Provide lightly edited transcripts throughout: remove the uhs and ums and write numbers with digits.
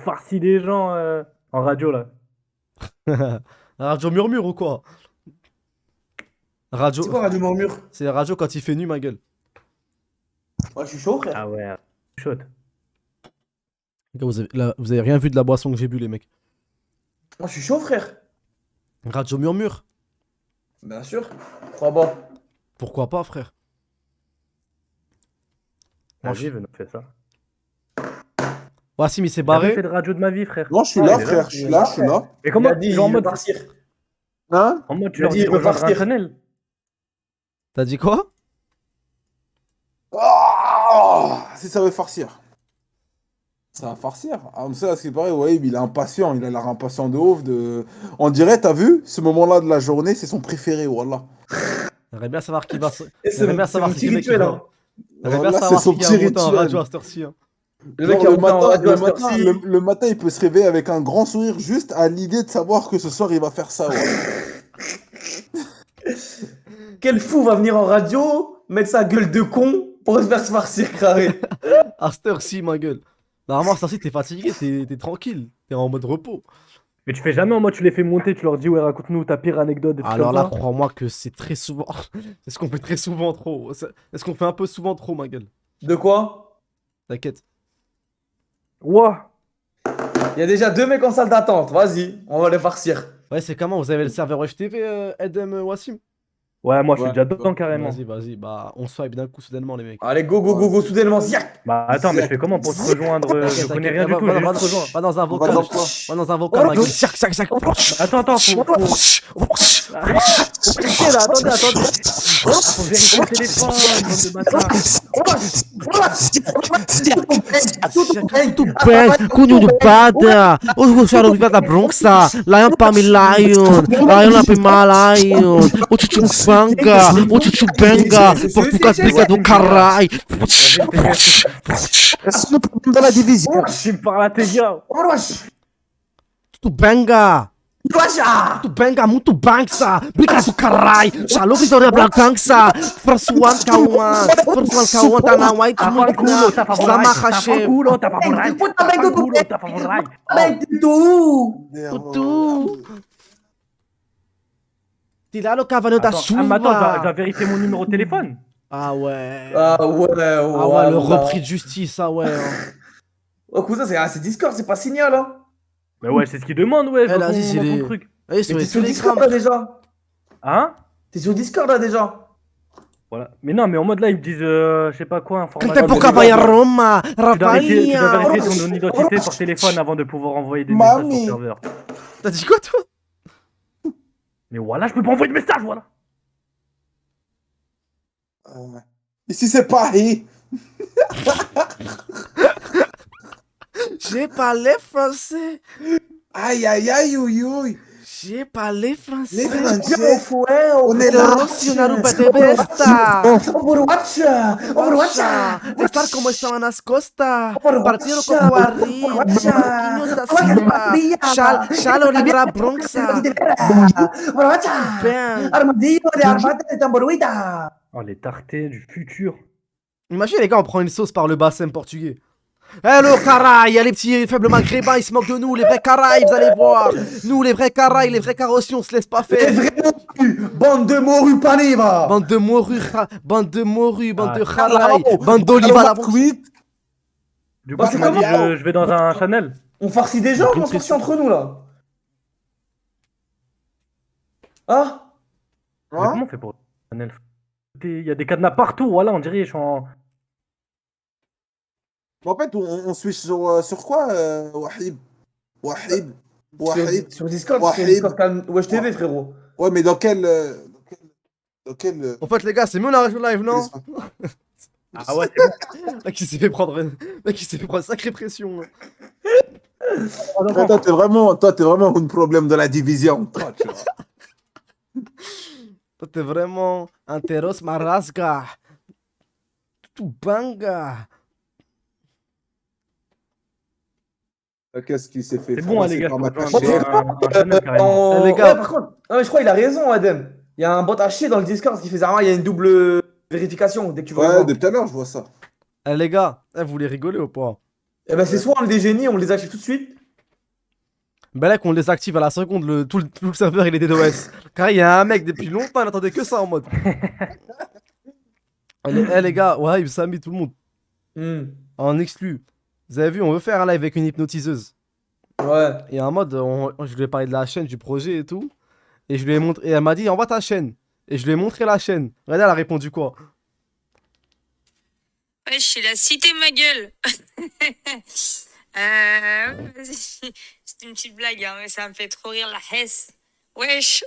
farci des gens en radio là. La radio murmure ou quoi? C'est Radio. quoi Radio Murmure? C'est la radio quand il fait nuit, ma gueule. Ouais, je suis chaud, frère. Ah ouais, chaud. Les gars, vous avez rien vu de la boisson que j'ai bu, les mecs. Moi, je suis chaud, frère. Radio murmure? Bien sûr. Crois pas. Pourquoi pas, frère? Moi, Vas-y, venons faire ça. Wassim, il s'est J'ai jamais barré. fait de radio de ma vie, frère. Non, je suis Ah, là, il est frère, je suis là, je suis là. Et Il comment a dit, genre en il veut mode, partir. Hein? tu il a leur dit, dis il de veut rejoindre un partir. channel? T'as dit quoi? Si ça veut farcir. Ça va farcir. Ah, mais ça, c'est pareil, ouais, il est impatient, il a l'air impatient de ouf. On dirait, t'as vu, ce moment-là de la journée, c'est son préféré, wallah. J'aimerais bien savoir qui va. Et J'aimerais bien c'est savoir mon qui petit c'est qui rituel, va. hein. J'aimerais bien Wallah, savoir c'est son qui a petit monté en rituel. radio à cette heure-ci. Hein. Le mec, Genre, il a monté en radio à cette heure-ci. le matin, il peut se réveiller avec un grand sourire juste à l'idée de savoir que ce soir, il va faire ça, ouais. Quel fou va venir en radio, mettre sa gueule de con pour se faire se farcir carré. À cette heure-ci, ma gueule. Normalement, à cette heure-ci, t'es fatigué, t'es tranquille. T'es en mode repos. Mais tu fais jamais en mode, tu les fais monter, tu leur dis, ouais, raconte-nous ta pire anecdote. Des trucs Alors comme là, ça. crois-moi que c'est très souvent. C'est ce qu'on fait très souvent trop. C'est ce qu'on fait un peu souvent trop, ma gueule. De quoi? T'inquiète. Ouah. Il y a déjà 2 mecs en salle d'attente. Vas-y, on va les farcir. Ouais, c'est comment? Vous avez le serveur HTV, Edem Wassim? Ouais, moi je suis Ouais. déjà dedans carrément. Vas-y. Bah, on swipe d'un coup soudainement, les mecs. Allez, go, go, go, go, soudainement, ziac. Bah attends, mais je fais comment pour te rejoindre? Je connais rien du tout, Va, j'ai va, juste rejoint. va dans un On va vocal. dans quoi? Va dans un vocal, ma gueule. Chac. Attends, faut vérifier là, attendez. Faut vérifier le téléphone, bande de bâtards. Tu bem, cunho de bada. Os gostaram de ver da Bronxa. Lion pa me lion. Lion pa me lion. O chuchu banga. O chuchu banga. Portugal briga do caralho. C'est le problème de la division. Tu me parles à tes gars. Tu banga. Tu banga muito bangsa. Briga do caralho. Shalom Vitória Bragança. François Kawan. Tá na white Tapa muito el culo, tapa por ahí, Sama tapa el Hashem. culo, tapa por ahí, tapa el culo, tapa por ahí. Mec de tout. Tutu. Tira le cavaleiro da Attends, ah, mais attends, je dois chuva. vérifier mon numéro de téléphone. Ah ouais. Ah ouais, Ah ouais, le voilà. repris de justice, ah ouais. Hein. Oh, cousin, c'est Discord, c'est pas Signal, hein. Mais ouais, c'est ce qu'il demande, ouais, Eh, vas-y, c'est dans ton les- truc. Allez, Mais sur t'es les sur Discord Telegram. là déjà. Hein? T'es sur Discord là déjà. Voilà. Mais non, mais en mode là, ils me disent, je sais pas quoi, Canta information. pouca vai a Roma, Tu dois vérifier Ravalia. ton identité par téléphone avant de pouvoir envoyer des Mami. messages sur serveur. T'as dit quoi, toi? Mais voilà, je peux pas envoyer de message, voilà. Ici, c'est Paris. J'ai parlé français. Aïe, aïe, aïe, ouïe, ouïe. J'ai parlé Les français. Français, Ouais, on est là. Rocionaru Besta. Overwatch. Estar como estaban nas costas. Overwatch. Partiram com o Arriba. Marquinhos da Silva. Chalo Libra Bronxa. Overwatch. Bem. Armadillo de armata de tamboruita. Oh, les tartés du futur. Imagine les gars, on prend une sauce par le bassin portugais. Hello caraï, les petits faibles maghrébins, ils se moquent de nous, les vrais caraïs, vous allez voir. Nous, les vrais caraïs, les vrais carrossiers, on se laisse pas Les faire. vrais morus. Bande de morus paniva. Bande de morus, bande de morus, bande Ah, de caraïs, bande d'oliva la Quid. Du Bah, coup, tu c'est m'as dit, comment je vais dans un channel. On farcit des gens, on se farcit entre nous là. Ah. Mais Hein? comment on fait pour un channel? Il y a des cadenas partout, voilà, on dirait, je suis en. En fait, on switch sur quoi, Wahib? Wahib. Sur Discord, Wahid. sur Discord comme Wesh TV, frérot. Ouais, mais dans quel. Dans quel. En fait, les gars, c'est mieux on arrive live, non? Ah ouais, c'est bon. Mec, il s'est fait prendre, mec, il s'est fait prendre sacrée pression. Toi, t'es vraiment un problème de la division, toi, tu vois. Toi, t'es vraiment un terros marasga. Tout banga. Qu'est-ce qui s'est fait C'est bon, hein, les froisser gars, par je ma peux tâche? rejoindre un channel carrément. Eh, les gars. Ouais, par contre, non, mais je crois qu'il a raison, Adem. Il y a un bot à chier dans le Discord qui fait ça. Il y a une double vérification dès que tu vas Ouais, voir. depuis tout à l'heure, je vois ça. Eh les gars, vous voulez rigoler ou pas? Eh ben, c'est soit on est des génies, on les active tout de suite. Ben là, qu'on les active à la seconde, tout le serveur il est DDoS. Car il y a un mec depuis longtemps, il attendait que ça en mode. Les gars, ouais, Samy, tout le monde. En exclu. Vous avez vu, on veut faire un live avec une hypnotiseuse. Ouais. Et en mode, je lui ai parlé de la chaîne, du projet et tout. Et je lui ai montré. Et elle m'a dit, envoie ta chaîne. Et je lui ai montré la chaîne. Regardez, elle a répondu quoi? Wesh, c'est la cité, ma gueule. Vas-y. C'est une petite blague, hein, mais ça me fait trop rire la Hesse. Wesh.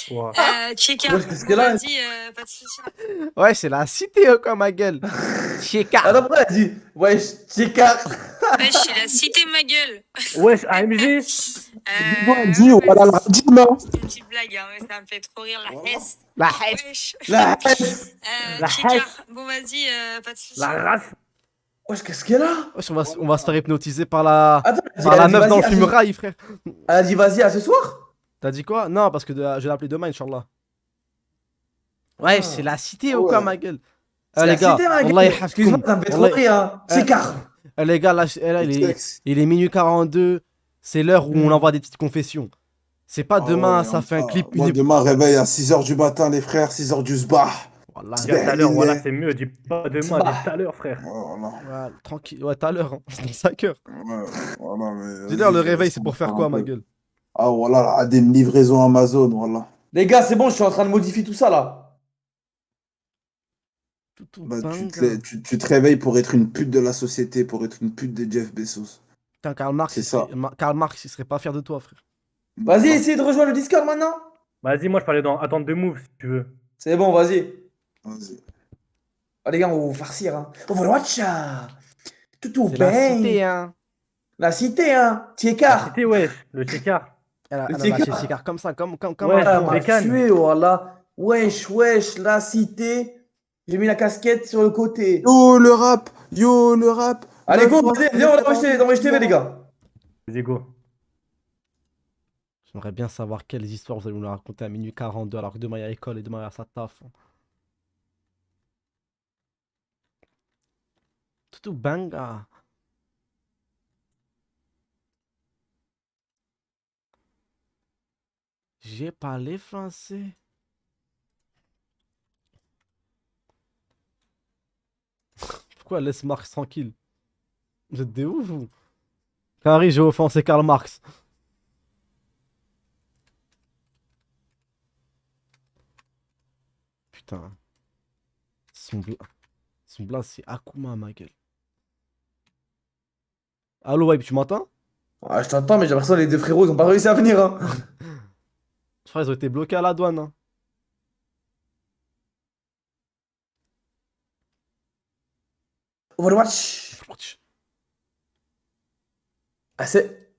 Ouah. Tcheka. Wesh, qu'est-ce qu'elle a? Vas-y, pas de soucis. Ouais, c'est la cité, quoi, ma gueule. Chieka. Ah non, après, elle dit, wesh, Tcheka. Wesh, c'est la cité, ma gueule. Wesh, AMG. Dis, voilà la radio, non? C'est une petite blague, hein, mais ça me fait trop rire la Hesse. La Hesse. Wesh. La Hesse. La Tcheka. Hesse. Bon, vas-y, pas de soucis. La race. Wesh, qu'est-ce qu'elle a? Wesh, on va se faire hypnotiser par la, Attends, par la meuf dans le vas-y, fumerail, frère. Elle a dit, vas-y, à ce soir? T'as dit quoi? Non, parce que je vais l'appeler demain, Inch'Allah. Ouais, Ah. c'est la cité Ah ou quoi, ouais. ma gueule? C'est Les la gars, cité, ma gueule. Allah yahfazkoum. Excuse-moi, ça me fait trop Allah- rire, hein. Tcheka. Les gars, là, il est minuit 42. C'est l'heure où on envoie des petites confessions. C'est pas Ah demain, ouais, ça fait un clip. Moi, demain, réveil à 6h du matin, les frères, 6h du sbah. Voilà, Dis à tout à l'heure, voilà, c'est mieux. Dis pas demain, Bah. dis tout à l'heure, frère. Voilà, voilà, tranquille. Ouais, tout à l'heure, hein. C'est 5 heures. ouais, voilà, mais... Dis-leur, le réveil, c'est pour faire quoi, ma gueule? Ah, voilà, là, des livraisons Amazon, voilà. Les gars, c'est bon, je suis en train de modifier tout ça, là. Tout Bah, bang. tu te réveilles pour être une pute de la société, pour être une pute de Jeff Bezos. Putain, Karl Marx, C'est ça. Karl Marx, il serait pas fier de toi, frère. Vas-y, essayez de rejoindre le Discord maintenant. Vas-y, moi, je parlais dans Attente de Move, si tu veux. C'est bon, vas-y. Vas-y. Oh, les gars, on va vous farcir, hein. On va le watch. Tout C'est la bang. cité, hein. La cité, hein. La Tcheka. cité, wesh, le Tcheka. Elle a Le lâché Tcheka. Chicard comme ça, comme Ouais, un Ah, con. m'a Bécane. tué, voilà. Wesh, wesh, la cité. J'ai mis la casquette sur le côté. Yo, le rap! Yo, le rap! Allez, go, Meuf, vas-y, viens, on va dans TV, les gars. Les égos. J'aimerais bien savoir quelles histoires vous allez nous raconter à minuit 42 alors que demain il y a école et demain il y a sa taf. Tout banga. J'ai parlé français. Pourquoi laisse Marx tranquille? Vous êtes des ouf, vous? Carré, j'ai offensé Karl Marx. Putain. Son blaze, c'est Akuma, ma gueule. Allo, Vibe, tu m'entends? Ah, je t'entends, mais j'ai l'impression que les deux frérots, ils ont pas réussi à venir, hein. Je crois qu'ils ont été bloqués à la douane. Hein. Overwatch. Ah, c'est.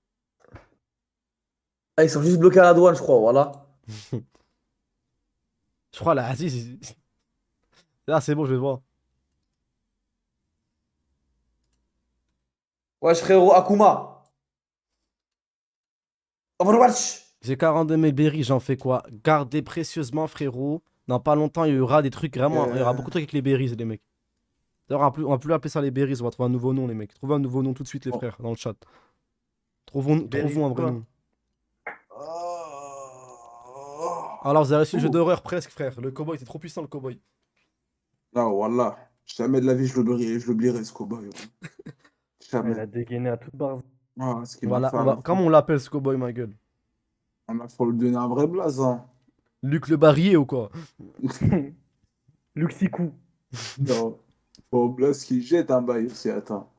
Ah, ils sont juste bloqués à la douane, je crois, voilà. Je crois là, Aziz. Là, c'est bon, je vais te voir. Wesh, frérot, Akuma. Overwatch. J'ai 42 000 berries, j'en fais quoi? Gardez précieusement, frérot. Dans pas longtemps, il y aura des trucs vraiment. Il y aura beaucoup de trucs avec les berries, les mecs. D'ailleurs, on va plus appeler ça les berries, on va trouver un nouveau nom, les mecs. Trouvez un nouveau nom tout de suite, les frères, dans le chat. Trouvons un vrai nom. Alors, vous avez reçu le jeu d'horreur presque, frère. Le cowboy était trop puissant, le cowboy. Ah, voilà. Jamais de la vie, je l'oublierai, ce cowboy. Jamais. Elle a dégainé à toute barre. Ah, ce qu'il Voilà, m'a fait, comment on l'appelle ce cowboy, ma gueule? faut lui donner un vrai blaze, hein. Luc le Barrier ou quoi? Luxikou. Non. Faut blaze qui jette un bail aussi, attends.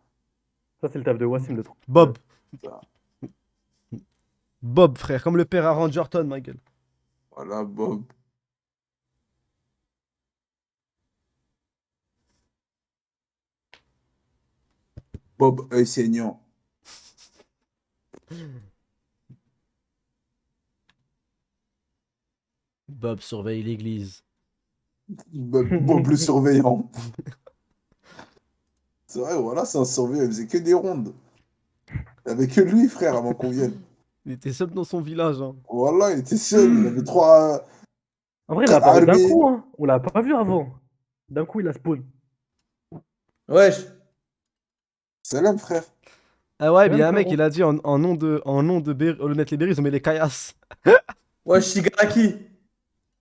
Ça, c'est le taf de Wassim, le truc. Bob. Ça. Bob, frère, comme le père à Rangerton, ma gueule. Voilà, Bob. Bob, œil saignant. Bob surveille l'église. Bob le surveillant. C'est vrai, voilà, c'est un surveillant, il faisait que des rondes. Il n'y avait que lui, frère, avant qu'on vienne. Il était seul dans son village. Hein. Voilà, il était seul, il avait trois... En vrai, il a apparu d'un Armée. coup, hein. On l'a pas vu avant. D'un coup, il a spawn. Wesh. Salam, frère. Ah ouais, mais il y a un Même mec, frérot. il a dit en nom de berry, au lieu de mettre les berries, ils ont mis les caillasses. Ouais, Shigaraki.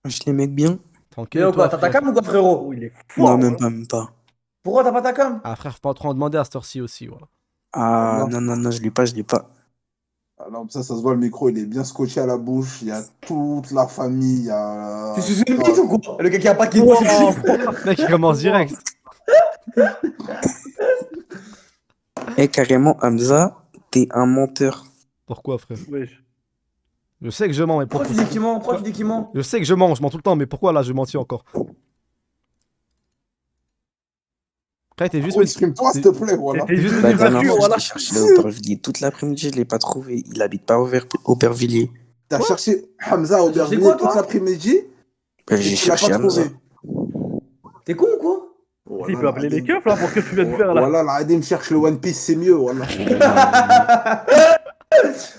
Je les mets bien. Tranquille, Mais et oh, quoi, toi, t'as ta frère? cam ou quoi, frérot? Oh, il est Non, fort. même pas, même pas. Pourquoi t'as pas ta cam? Ah, frère, faut pas trop en demander à cette heure-ci aussi, voilà. Ah, Non. non, non, non, je l'ai pas, je l'ai pas. Alors, ça se voit, le micro, il est bien scotché à la bouche. Il y a toute la famille. Il y a... Tu suis une bite ou quoi? Le gars qui a pas quitté. Le mec, il commence direct. Eh, carrément, Hamza, t'es un menteur. Pourquoi, frère? Wesh. Je sais que je mens, mais Pourquoi pourquoi? tu dis qu'il ment? Pourquoi tu dis qu'il ment? Je sais que je mens tout le temps, mais pourquoi là, je mentis encore? Après, t'es juste... Oh, exprime-toi, s'il te plaît, voilà. T'es juste La venu dernière gratuit, fois, je voilà. l'ai cherché là au Aubervilliers toute l'après-midi, je l'ai pas trouvé. Il habite pas au Aubervilliers. T'as cherché Hamza au T'as cherché Aubervilliers quoi, toute toi? l'après-midi Ben, et j'ai tu l'as cherché pas Hamza. trouvé. T'es con ou quoi? Il peut appeler les keufs là pour ce que tu viens de faire là. Voilà, la Hadim cherche le One Piece, c'est mieux, voilà.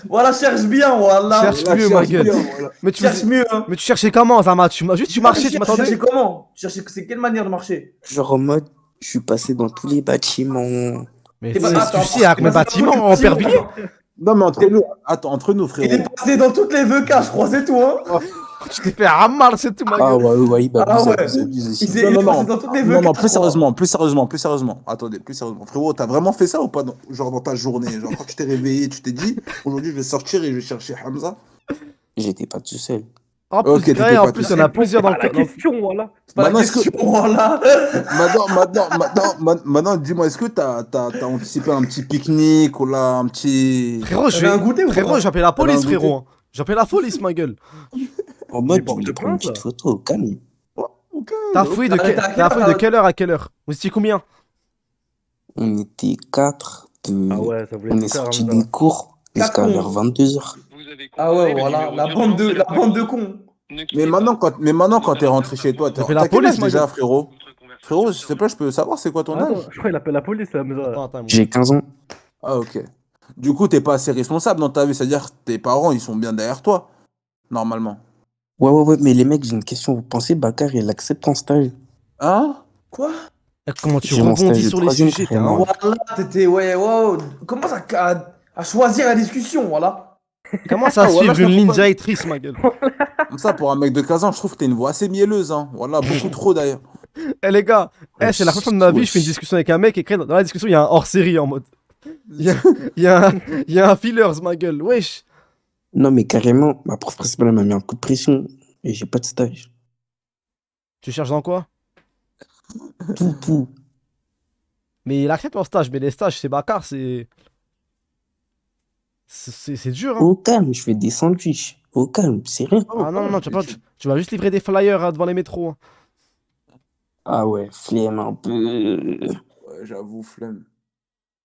Voilà, cherche bien, voilà. Cherche Voilà, mieux, ma cherche gueule. bien, voilà. Mais tu, Cherche mieux, hein. mais tu cherchais comment, Zama? Tu marchais, tu Tu m'attendais? cherchais comment? Tu cherchais, c'est quelle manière de marcher? Genre en mode, je suis passé dans tous les bâtiments. Mais T'es tu pas- sais, attends, tu sais, avec mes t'es passé bâtiments dans en tous les Aubervilliers? bâtiments. Non, mais entre nous, attends, entre nous, Il est frérot. passé dans toutes les VK, je crois, c'est tout, hein. Tu t'es fait ramal, c'est tout, ma Ah gueule. ouais, il Ah abuse, ouais. abuse aussi. Il est passé dans toutes les VK. Non, non, je plus crois. sérieusement. Attendez, plus sérieusement. Frérot, t'as vraiment fait ça ou pas, genre dans ta journée? Genre, quand tu t'es réveillé, tu t'es dit, aujourd'hui, je vais sortir et je vais chercher Hamza. J'étais pas tout seul. En plus, Ok, t'étais Grey, en pas plus, tout il y en a plusieurs dans Ah, la le... question, voilà. C'est pas la Maintenant, est-ce que- question, voilà. Maintenant, dis-moi, est-ce que t'as anticipé un petit pique-nique ou là, un petit. Frérot, T'avais un goûter ou frérot, pas? j'appelle la police, T'avais un frérot. J'appelle la police, ma gueule. En mode, je porte voulais prendre une plainte, petite photo au calme. Ok, T'as ok. fouillé de, T'as- t'as- t'as fouillé de quelle heure à quelle heure? Vous étiez combien? On était 4 de... Ah ouais, ça voulait On tout est faire, sorti Hamza. des cours jusqu'à Quatre vers cons. 22h. Ah ouais, voilà, la bande de cons. Mais maintenant, quand t'es rentré chez toi, J'appelle la t'as quel police, âge ma déjà, gueule. frérot? Frérot, s'il te plaît, je peux savoir c'est quoi ton Attends, âge? je crois qu'il appelle la police là, Hamza. Attends, J'ai 15 ans. Ah, ok. Du coup, t'es pas assez responsable dans ta vie, c'est-à-dire que tes parents, ils sont bien derrière toi, normalement. Ouais, mais les mecs, j'ai une question. Vous pensez, Bakar, il accepte en stage? Hein? Quoi? Eh, comment tu J'ai mon stage rebondis de sur les troisième, sujets, t'es un carrément. ouf. Voilà, t'étais, ouais, wow. Commence à choisir la discussion, voilà. Commence à Ah, voilà, suivre je une comprends ligne pas. directrice, ma gueule. Comme ça, pour un mec de 15 ans, je trouve que t'as une voix assez mielleuse, hein. Voilà, beaucoup trop d'ailleurs. Eh les gars, c'est la première fois de ma vie, je fais une Wesh. discussion avec un mec et dans la discussion, il y a un hors-série en mode. Il y a un fillers, ma gueule, wesh. Non, mais carrément, ma prof principale elle m'a mis un coup de pression et j'ai pas de stage. Tu cherches dans quoi? Tout. Mais il accepte en stage, mais les stages, c'est bâtard, c'est dur, hein. Au calme, je fais des sandwichs. Au calme, c'est rien. Ah non, tu vas juste livrer des flyers devant les métros, hein. Ah ouais, flemme un peu. Ouais, j'avoue, flemme.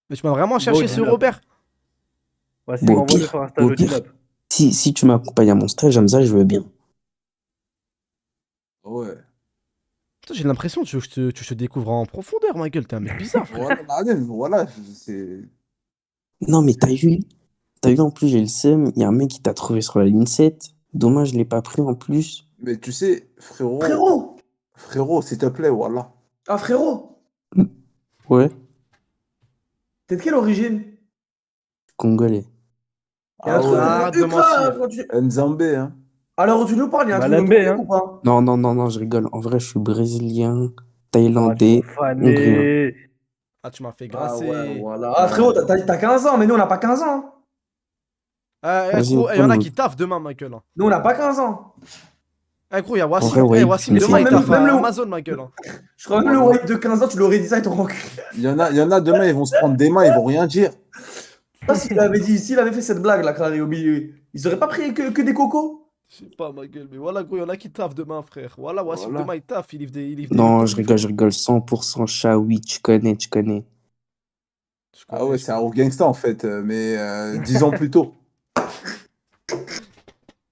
Mais tu m'as vraiment cherché Bon, sur dis-le. Robert. Ouais, s'il Bon, m'envoie pire, faire un stage au au pire. Dinap. Si tu m'accompagnes à mon stage, Hamza, je veux bien. Ouais. Putain, j'ai l'impression que tu te découvres en profondeur, ma gueule, t'es un mec bizarre, frère. Voilà, Adem, voilà, c'est. Non, mais t'as vu en plus, j'ai le seum. Il y a un mec qui t'a trouvé sur la ligne 7. Dommage, je l'ai pas pris en plus. Mais tu sais, frérot. Frérot. Frérot, s'il te plaît, voilà. Ah, frérot. Ouais, T'es de quelle origine? congolais. Il y a un truc arrête de ultra- mentir. quand tu- Nzambé, hein. Alors où tu nous parles, il y a un truc Malembe, de hein. ou pas? Non, je rigole. En vrai, je suis brésilien, Ah, thaïlandais. fané. Ah, tu m'as fait Ah grasser. ouais, voilà. Ah frérot, t'as 15 ans, mais nous on n'a pas 15 ans. Vas-y, Gros, il y en a prends-le. qui taffent demain, ma gueule, hein. Nous on n'a pas 15 ans. Eh gros, il y a Wassim. vrai, ouais, Eh, Wassim, mais demain, il c'est- taffe même à le- Amazon, ma gueule, hein. Je crois même le white de 15 ans, tu l'aurais dit ça et ton recul. Il y en a demain, ils vont se prendre des mains, ils vont rien dire. Je sais pas s'il avait dit, s'il avait fait cette blague là, Clary, au milieu, ils auraient pas pris que des cocos? Je sais pas, ma gueule, mais voilà, gros, il y en a qui taffent demain, frère. Voilà, Wassim, Voilà. demain, il taffe, il livre des Non, je rigole. 100% chat, oui, tu connais. Je connais, Ah ouais, je c'est un ouf gangsta en fait, mais 10 ans plus tôt.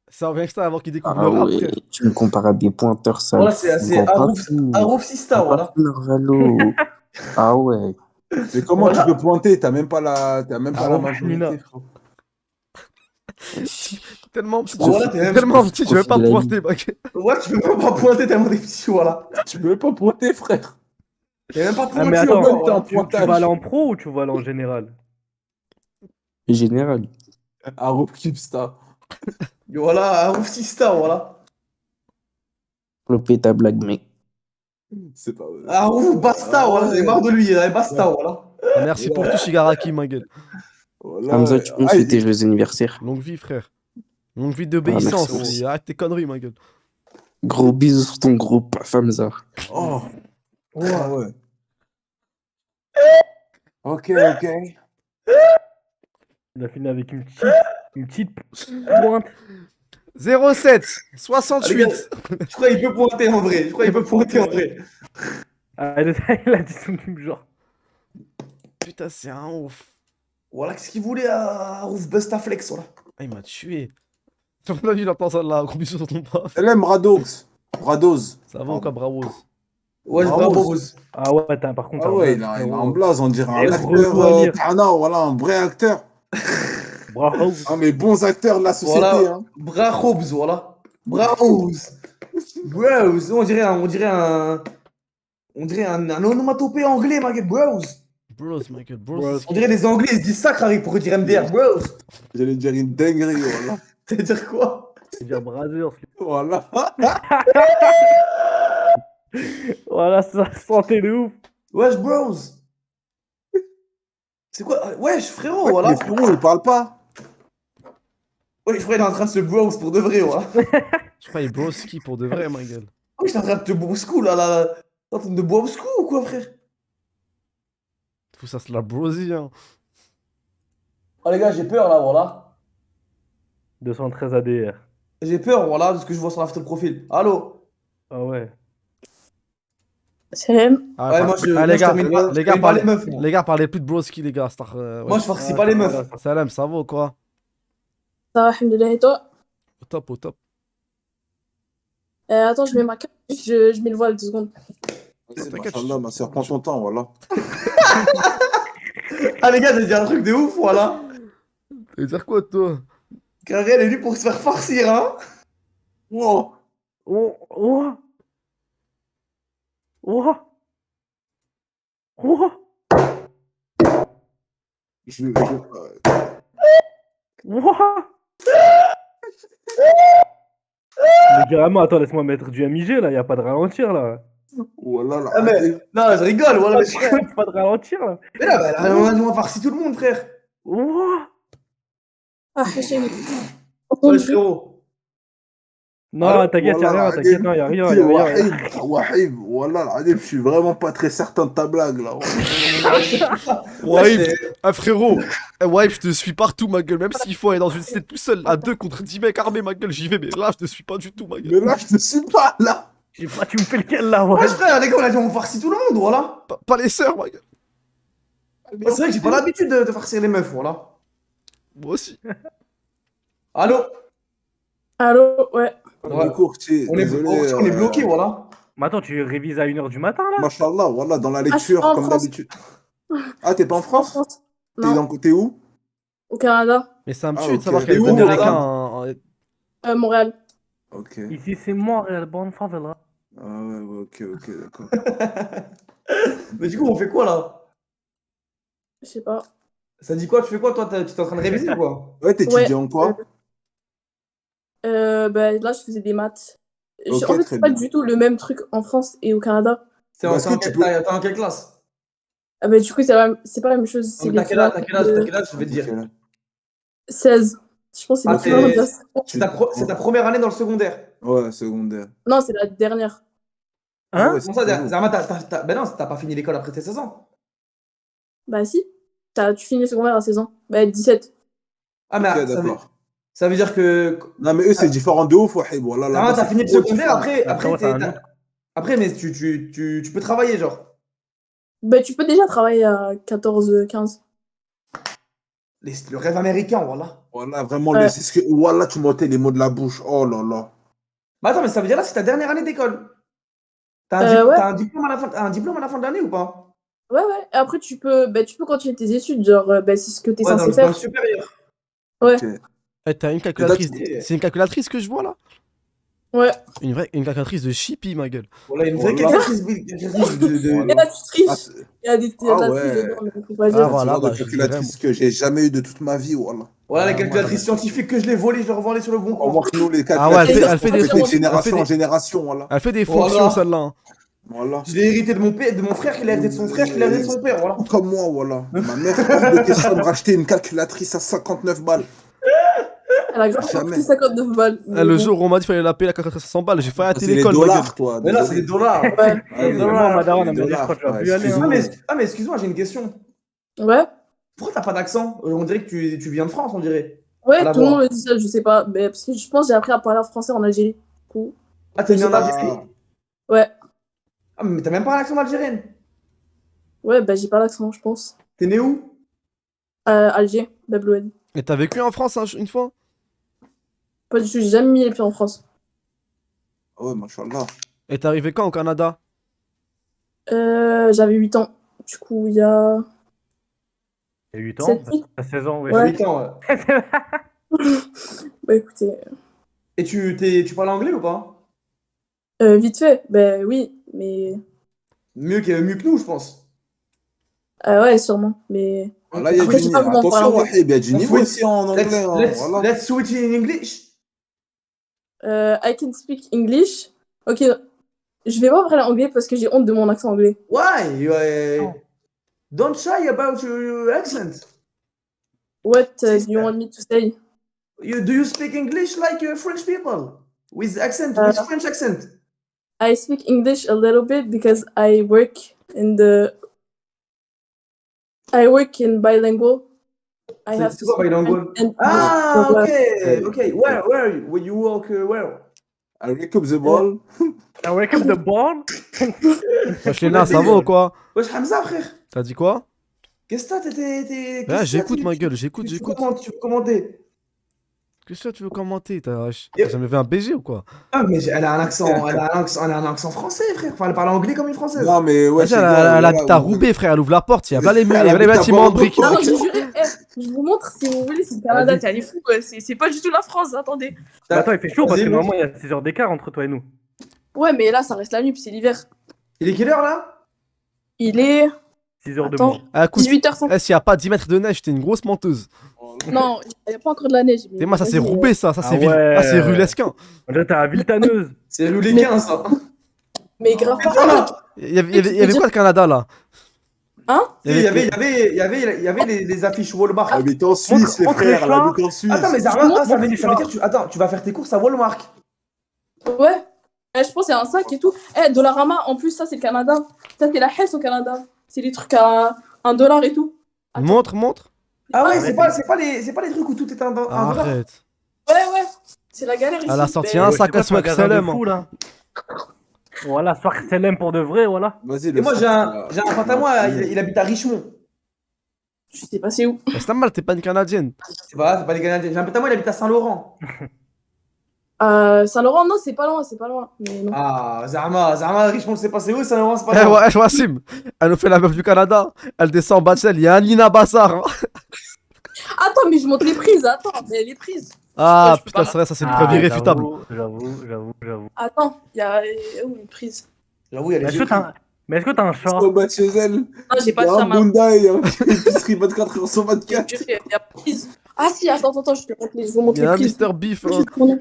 Ça revient que ça avant qu'il découvre Ah le rap, ouais, frère. tu me compares à des pointeurs, ça. Voilà, c'est Arouf Sista, voilà. Narvalo. Ah ouais. Mais comment Voilà. tu peux pointer? T'as même pas la Ah, majorité, Nina. frérot. Tellement petit, Voilà, t'es même- tellement petit, je vais pas de la pointer, ma gueule. Ouais, tu peux même pas pointer tellement des petits, voilà. Tu peux pas pointer, frère. Et même pas Ah, mais pointu attends, encore, t'es en voilà. tu vas aller en pro ou tu vas aller en général? Général. Un Rob Kipsta. Voilà, un ouf sista, voilà. Flopé ta blague, mec. C'est pas vrai. Ah ouf, basta, voilà, j'en ai marre de lui, allez, basta, voilà. Ah, merci pour tout, Shigaraki, ma gueule. Voilà. Hamza, tu peux me Ah, souhaiter joyeux anniversaire. Longue vie, frère. Longue vie Ah, d'obéissance. merci. Et arrête tes conneries, ma gueule. Gros bisous sur ton gros paf, Hamza. Oh, Ouais. ah ouais. Ok, ok. Il a fini avec une petite pointe. 07 Ah, les 68. gars, je crois qu'il peut pointer en vrai. Je crois qu'il peut pointer en vrai. Ah, il a dit son truc genre. Putain, c'est un ouf. Voilà, qu'est-ce qu'il voulait à ouf Bustaflex, voilà. Ah, il m'a tué. Sur mon avis, j'entends ça là. Gros bisous sur ton paf. LM Radox. Radoz. Ça va ou quoi, Bravos? Ouais, Ah, bravo, Rose. Rose. Ah ouais, par contre. Ah un ouais, blaze, il a frérot. un blaze, on dirait un Et acteur gros lire. Tana, voilà, un vrai acteur. Bravo. Un des bons acteurs de la société. Voilà, Hein. Brahobs, voilà. Brahos. Bros, on dirait un onomatopée anglais, ma gueule, bros. Bros, Michael, bros. Bros. On dirait les Anglais, ils se disent ça, Harry, pour dire MDR, bros. J'allais dire une dinguerie, voilà. Ça veut dire quoi? C'est dire Brothers. Voilà. Voilà, ça sentait de ouf. Wesh, bros. C'est quoi? Wesh, frérot, Ouais, voilà. les frérots, ils parlent pas. Ouais, frère, il est en train de se bros pour de vrai, voilà. Je crois qu'il est broski pour de vrai, ma gueule. Ouais, je suis en train de te broscou, là. T'es en train de broscou ou quoi, frère? Tout ça, c'est la brosie, hein. Oh, les gars, j'ai peur, là, voilà. 213 ADR. J'ai peur, voilà, de ce que je vois sur la photo de profil. Allô? Ah ouais. Salam. Ah, Ouais, par- moi, je, ah, moi, les je gars, termine pas, je les gars, termine pas les parlez, meufs, moi. les gars, parlez plus de broski, les gars. Moi, je farcis pas les meufs. Salam, ça va ou quoi? Ça va, alhamdoulilah, et toi? Au top, au top. Attends, je mets ma carte, je mets le voile 2 secondes. C'est T'inquiète, machallah, ma soeur, prends ton temps, voilà. Ah, les gars, j'ai dit un truc de ouf, voilà. Tu veux dire quoi, toi? Carré, elle est venue pour se faire farcir, hein. Wow. Oh, oh. Oh. Oh. Oh. Mais carrément, attends, laisse-moi mettre du MIG là, y a pas de ralentir là. Voilà, là. Ah, mais, non, je rigole, voilà, mais frère. Y'a pas de ralentir là. Mais là, bah, on a farci tout le monde, frère. Oh. Ah, Hachem. Ouais, frérot. Non, Alors, t'inquiète, voilà, y'a rien, t'inquiète, non, y'a rien, C'est y'a rien. Wahib, Wahib, voilà, là, je suis vraiment pas très certain de ta blague, là. Waïb, ah frérot, Waïb, je te suis partout, ma gueule. Même s'il faut aller dans une cité tout seul, à 2 contre 10 mecs armés, ma gueule, j'y vais, mais là, je te suis pas du tout, ma gueule. Mais là, je te suis pas, là. Je sais pas, tu me fais lequel là, ouais. Ouais, frère, les gars, on a dit on farcit tout le monde, voilà. Pas les sœurs, ma gueule. Ouais, c'est vrai que j'ai pas l'habitude de farcir les meufs, voilà. Moi aussi. Allô? Allô, ouais. Ouais. Du courtier, On est, désolé, on est bloqué, voilà. Mais attends, tu révises à 1h du matin là? Machallah, voilà, dans la je suis lecture, en comme France. d'habitude. Ah, t'es pas en En France? France. T'es Non, t'es où? au Canada. Mais ça me Ah, tue de ok. savoir qu'il y a Et des où, Américains madame Montréal. Ok. Ici c'est Montréal, bonne favela. Ah ouais, ok, d'accord. Mais du coup, on fait quoi, là? Je sais pas. Ça dit quoi? Tu fais quoi, toi? Tu t'es en train de réviser ou quoi? Ouais, t'étudies en quoi? Bah, là, je faisais des maths. Ok, En fait, très c'est pas bien. du tout le même truc en France et au Canada. T'es Bah, est-ce en, que tu t'es en quelle classe? Ah, bah, du coup, c'est pas la même chose. Non, C'est mais T'as quel âge? l'équivalent T'as de quel âge? Je vais te dire. 16. Je pense que c'est Ah, l'équivalent de la... c'est ta première année dans le secondaire. Ouais, secondaire. Non, c'est la dernière. Hein? Ah ouais, Comment ça, c'est Zama, ben non, t'as pas fini l'école après tes 16 ans. Bah, si. Tu finis le secondaire à 16 ans. Bah, 17. Ah, mais Ok, ça d'accord. veut dire que. Non, mais eux, c'est différent de ouf, Wahib. Voilà, Zama, là-bas, t'as c'est fini le trop secondaire, différent. après, ouais, t'as un autre. après, mais tu peux travailler, genre. Bah, tu peux déjà travailler à 14, 15. Le rêve américain, voilà. Voilà, vraiment, Ouais. c'est ce que. Voilà, tu m'ôtais les mots de la bouche. Oh là là. Mais attends, mais ça veut dire là, c'est ta dernière année d'école. T'as Ouais. t'as un diplôme à la fin de l'année ou pas? Ouais, ouais. Et après, tu peux continuer tes études. Genre, bah, c'est ce que t'es Ouais, dans censé le faire. supérieur. Ouais. Ok. Eh, t'as une calculatrice. Et- C'est une calculatrice que je vois là? Ouais. Une calculatrice de chippy, ma gueule. Voilà, une vraie Voilà. calculatrice de- Et là, tu triches. Ah, Il y a des Ah calculatrices ouais. dedans, mais faut pas Ah, dire. voilà. C'est le genre bah, de je calculatrice que j'ai jamais eu de toute ma vie, voilà. Voilà, la Ah, calculatrice scientifique que je l'ai volée, je l'ai revendue sur le bon Au coin. moins que nous, les Ah ouais, calculatrices, elle fait des on fonctions. de génération Elle fait en des- génération, voilà. Elle fait des Voilà. fonctions, celle-là. hein. Voilà. Je l'ai hérité de mon père, de mon frère, qui l'a hérité de son frère, qui l'a hérité de son père, voilà. Tout comme moi, voilà. Ma mère, hors de question de racheter une calculatrice à 59 balles. Elle a grave Jamais. coûté 59 balles. mais Le bon. jour où on m'a dit qu'il fallait la payer la calculatrice à 100 balles, j'ai failli arrêter C'est les l'école, ma gueule. dollars, toi. Mais là, c'est des dollars. Ouais. Ah oui. Moi, ma daronne, elle m'a dit, je dollars, crois que tu vas ouais, plus aller. hein. excuse-moi. Mais excuse-moi, j'ai une question. Ouais. Pourquoi t'as pas d'accent? On dirait que tu viens de France, on dirait. Ouais, À la tout le voix. monde me dit ça, je sais pas. Mais parce que je pense que j'ai appris à parler français en Algérie. Du coup. Ah, t'es né en Ah. Algérie? Ouais. Ah, mais t'as même pas l'accent algérien. Ouais, bah j'ai pas l'accent, je pense. T'es né où? Alger, Babloued. Et t'as vécu en France une fois? Pas du tout, j'ai jamais mis les pieds en France. Ah ouais, machallah. Et t'es arrivé quand au Canada? J'avais 8 ans. Du coup, il y a Il y a 8 ans, 7 8. t'as 16 ans, ouais. Ouais. 8 ans, ouais. Bah écoutez, Et tu parles anglais ou pas? vite fait, bah oui, mais. Mieux que nous, je pense. Ouais, sûrement. Mais. Voilà, il y a Après, du j'ai niveau. pas vraiment Attention, parlé. Wahib, il y a du On niveau switch. aussi en anglais. hein, voilà. Let's switch in English. I can speak English. Ok, je vais pas parler anglais parce que j'ai honte de mon accent anglais. Why? Don't shy about your accent. What do Sister. you want me to say? Do you speak English like French people? With accent, with French accent? I speak English a little bit because I work in the. I work in bilingual. I have C'est quoi bilingual? and- Ah, donc, okay. Where you work, where? I wake up the ball. I wake up the ball. Wesh, Léna, ça va ou quoi? Wesh, Hamza, frère. T'as dit quoi? Qu'est-ce que t'es. Ouais, j'écoute, ma gueule, j'écoute. Tu veux commenter? Qu'est-ce que tu veux commenter? T'as Yep. jamais vu un BG ou quoi? Ah, mais elle a un accent français, frère. Enfin, elle parle anglais comme une française. Non, mais ouais, Vas-y, elle habite à Roubaix, frère, elle ouvre la porte, il y a pas les Elle habite à bâtiments en Bordeaux. briques. Non, je vous jure, je vous montre si vous voulez, c'est le Canada, Vas-y. t'es allé fou, c'est pas du tout la France, attendez. Bah, attends, il fait chaud parce Vas-y, que montre. normalement il y a 6 heures d'écart entre toi et nous. Ouais, mais là, ça reste la nuit, puis c'est l'hiver. Il est quelle heure là? Il est 6 heures de Attends. moins. Ah, écoute, 18h50. s'il y a pas 10 mètres de neige, t'es une grosse menteuse. Non, il n'y a pas encore de la neige. Et moi, ça c'est vas-y, Roubaix, ça c'est Ah ville. ouais. Ah, c'est rue Lesquin. On dirait que t'es à Villetaneuse. C'est rue les 15, ça. Mais grave Ah, pas. Il y avait quoi le Canada là? Hein? Il y avait les affiches Walmart. Elle habite en Suisse, les montre frères, les elle habite en Suisse. Attends, mais Zarma, ça veut dire tu vas faire tes courses à Walmart. Ouais. Je pense qu'il y a un sac et tout. Dollarama, en plus, ça c'est le Canada. Ça c'est la Hesse au Canada. C'est les trucs à $1 et tout. Attends. Montre. Ah ouais, Ah, c'est pas les trucs où tout est un dollar. Arrête. Ouais. C'est la galère ici. Elle a sorti Mais- un Ouais, sac c'est à quoi ce magasin de Swag fou, là. Voilà, soir Selem pour de vrai, voilà. Vas-y, Et moi, j'ai un pote à moi, il habite à Richmond. Je sais pas c'est où. C'est pas mal, t'es pas une Canadienne. C'est pas les Canadiens. J'ai un pote à moi, il habite à Saint-Laurent. Saint-Laurent, non, c'est pas loin. Mais non. Ah, Zarma, Richmond, c'est pas c'est où, Saint-Laurent, c'est pas Eh loin. ouais, Wassim, elle nous fait la meuf du Canada. Elle descend en bas de celle, il y a un Nina Bassar. hein. Attends, mais je monte les prises. Attends, mais les prises. Ah je peux putain, pas. c'est vrai, ça c'est une Ah, preuve irréfutable. J'avoue. Attends, il y a où une prise? J'avoue, il y a Mais les est-ce que t'as un chat? Au bas de chez elle. Non, j'ai pas Il y de a un chaman. Bunda et une épicerie 24 heures sur Il 24. y a pas de prise. Ah si, attends, je vous montre Il y a les un prises. Mister Beef. Je hein. vais te tourner.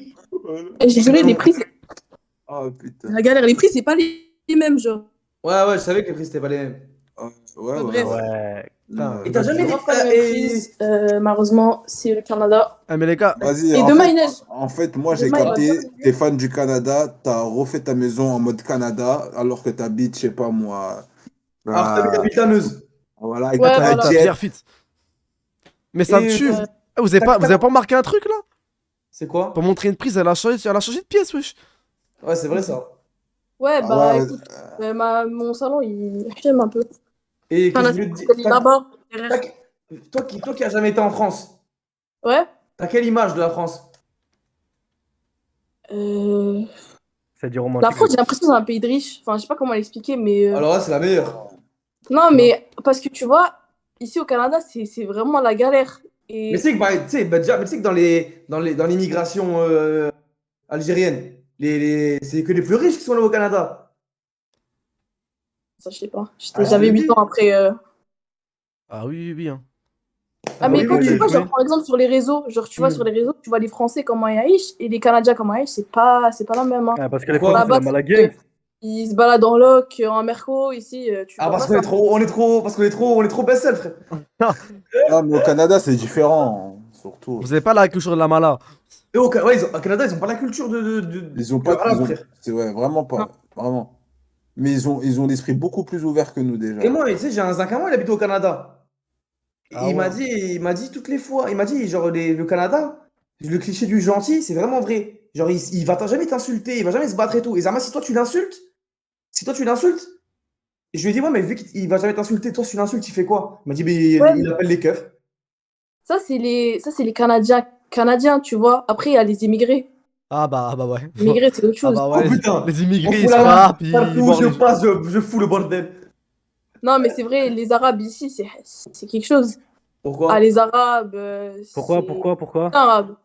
J'ai juré, les prix, c'est Oh putain. la galère. Les prix, c'est pas les mêmes, genre. Ouais, je savais que les prix, c'était pas les mêmes. Ouais. Bref. Ouais. Putain. Et t'as jamais dit Grave pas les mêmes prises. Malheureusement, c'est le Canada. Ah mais les gars, Vas-y. Et en demain, fait- il neige. En fait, moi j'ai Demain, il va capté, faire t'es fan du Canada, t'as refait ta maison en mode Canada, alors que t'habites, je sais pas moi. Alors que t'habites à Villetaneuse. Voilà, avec Ouais, ta voilà. t'as jet. Pierre Fit. Mais ça me Et, tue. euh, Ah, vous avez pas remarqué un truc là? C'est quoi? Pour montrer une prise, elle a changé de pièce, wesh. Ouais, c'est vrai ça. Ouais, Ah bah ouais, écoute, mon salon, il j'aime un peu. Et Enfin, que la je voulais te dire, c'est là-bas. derrière. toi qui as jamais été en France, Ouais. t'as quelle image de la France? C'est du La romantique. France, j'ai l'impression que c'est un pays de riches. Enfin, je sais pas comment l'expliquer, mais. Alors là, c'est la meilleure. Non, mais parce que tu vois, ici au Canada, c'est vraiment la galère. Et Mais tu sais que, tu sais que dans l'immigration algérienne, C'est que les plus riches qui sont là au Canada. Ça, je sais pas. Ah, J'avais je te 8 dis. ans après. Ah oui, oui, oui. Hein. Ah, mais oui, quand oui, tu oui, vois, oui. genre, par exemple, sur les réseaux, genre, tu vois, Hmm. sur les réseaux, tu vois les Français comment ils haïssent et les Canadiens comment ils haïssent, c'est pas la même. Hein. Ah, parce que les Pourquoi Français, c'est la Là-bas, malagueñe. ils se baladent en loc, en Merco, ici, tu Ah, vois parce pas qu'on ça. parce qu'on est trop best-self, frère. Non, mais au Canada, c'est différent, surtout. Vous avez pas la culture de la mala. Et ouais, au Canada, ils ont pas la culture Ils ont de pas. l'arabe, frère. C'est ouais, vraiment Non. pas. Vraiment. Mais ils ont l'esprit beaucoup plus ouvert que nous déjà. Et moi, tu sais, j'ai un zinc à moi, il habite au Canada. Ah Et ouais. il m'a dit toutes les fois, il m'a dit, genre, le Canada, le cliché du gentil, c'est vraiment vrai. Genre, il va jamais t'insulter, il va jamais se battre et tout. Et Zama, si toi tu l'insultes, et je lui ai dit, ouais, mais vu qu'il va jamais t'insulter, toi, si tu l'insultes, il fait quoi? Il m'a dit, mais Ouais, il appelle les keufs. ça, c'est les Canadiens, tu vois. Après, il y a les immigrés. Ah bah ouais. Les immigrés, c'est autre Ah chose. bah Oh ouais, putain, les on immigrés, ils fout se la frappent, merde. ils Partout où mordent je les... passe, je fous le bordel. Non, mais c'est vrai, les Arabes ici, c'est quelque chose. Ah, Pourquoi? les Arabes, Pourquoi, c'est. pourquoi, pourquoi? Arabes.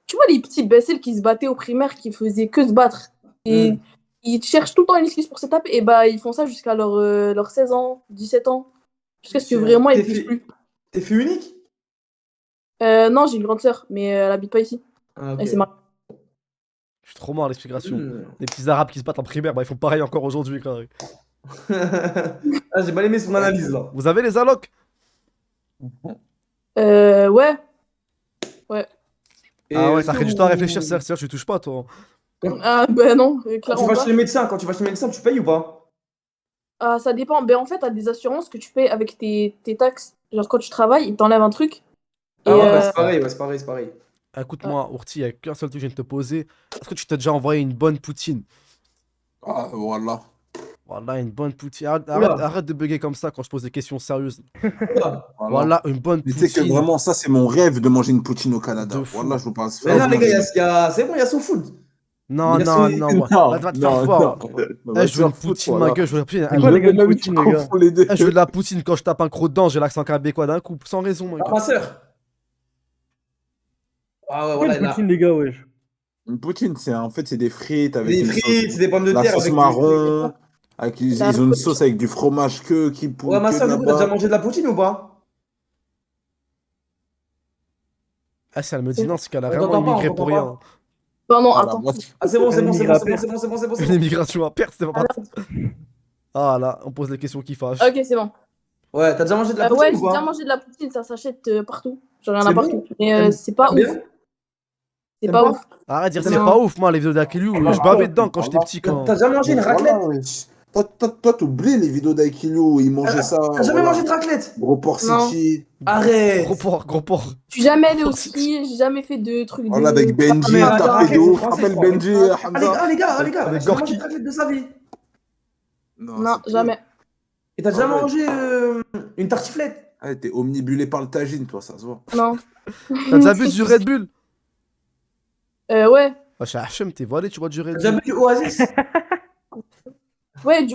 Tu vois les petits imbéciles qui se battaient au primaire, qui faisaient que se battre. Et Hmm. ils cherchent tout le temps une excuse pour se taper. Et bah, ils font ça jusqu'à leurs 16 ans, 17 ans. Jusqu'à ce que vraiment ils puissent plus. T'es fait unique? Non, j'ai une grande sœur, mais elle habite pas ici. Ah, ok. Elle s'est mariée. Je suis trop marre l'explication. Hmm. Les petits arabes qui se battent en primaire, bah ils font pareil encore aujourd'hui, quoi. Ah, j'ai mal aimé son analyse là. Vous avez les allocs? Ouais. Et Ah ouais, est-ce ça que ferait du temps à réfléchir, c'est-à-dire tu touches pas, toi. Ah, ben non, Quand tu clairement vas pas. chez le médecin, tu payes ou pas? Ah, ça dépend. Ben, en fait, t'as des assurances que tu payes avec tes taxes. Genre, quand tu travailles, ils t'enlèvent un truc. Et Ah ouais, bah, c'est pareil, ouais, c'est pareil. Écoute-moi, Ourti, il y a qu'un seul truc que je viens de te poser. Est-ce que tu t'es déjà envoyé une bonne poutine? Ah, voilà. Voilà, une bonne poutine. Arrête, Oula. arrête de bugger comme ça quand je pose des questions sérieuses. Oula. Voilà. Voilà, une bonne Mais tu sais que poutine vraiment, ça, c'est mon rêve de manger une poutine au Canada. de fou. Voilà, je vous parle. Mais non, les gars, c'est bon, il y a son food. Non, Il y a non, son- non, moi. Non, Là, tu vas te faire non, fort. non. Eh, je veux une poutine, ma gueule, je veux la poutine. C'est quoi, les gars, une poutine, les gars? les deux. Eh, je veux de la poutine quand je tape un croc dedans, j'ai l'accent québécois d'un coup, sans raison, ma Ah, gueule. ma sœur. Ah ouais, C'est quoi voilà, une là. poutine, les gars, wesh? Une poutine, en fait, c'est des frites avec Des une frites, sauce. des pommes de La terre sauce avec marron. Ils La ont une poutine. sauce avec du fromage Ouais, ma que sœur, de du coup, t'as déjà là-bas. mangé de la poutine ou pas? Ah, si elle me dit non, c'est qu'elle a On vraiment t'entend pas, on immigré t'entend pour pas. rien. Pardon, Voilà, attends. moi, Ah, c'est bon, c'est Elle bon, c'est immigre bon, à c'est bon, perte. c'est bon, c'est bon, c'est bon, c'est Une bon. immigration à perte, c'est pas Ah, parti. Ah là, on pose les questions qui fâchent. ok, c'est bon. Ouais, t'as déjà mangé de la Ouais, poutine j'ai ou déjà pas? mangé de la poutine, ça s'achète partout. Genre, il y en a C'est partout. bon? Mais c'est pas T'aimes ouf. bien? C'est T'aimes pas pas? ouf. Arrête de dire Non. c'est pas ouf, moi, les vidéos d'Akiliou, je bavais dedans quand j'étais petit. T'as Quand... déjà mangé une raclette? Voilà, wesh. Toi, t'oublies les vidéos d'Aikilou où ils mangeaient ça. T'as jamais Voilà. mangé de raclette? Gros porc Non. city. Arrête! Gros porc, gros porc. Je suis jamais allée au ski, j'ai jamais fait de trucs Voilà, de. avec Benji, mais un la tapé raclette, de c'est ouf. français, Rappelle je crois. Benji, Hamza. Ah les gars, Avec j'ai jamais mangé Gorky. de raclette de sa vie. Non, c'est jamais. Et t'as déjà Ah ouais. mangé une tartiflette? Ah, t'es omnibulé par le tagine, toi, ça se voit. Non. T'as déjà bu du Red Bull? Ouais. Ah, chez Hachem, t'es voilé, tu vois du T'as Red déjà Bull. bu du Oasis? Ouais,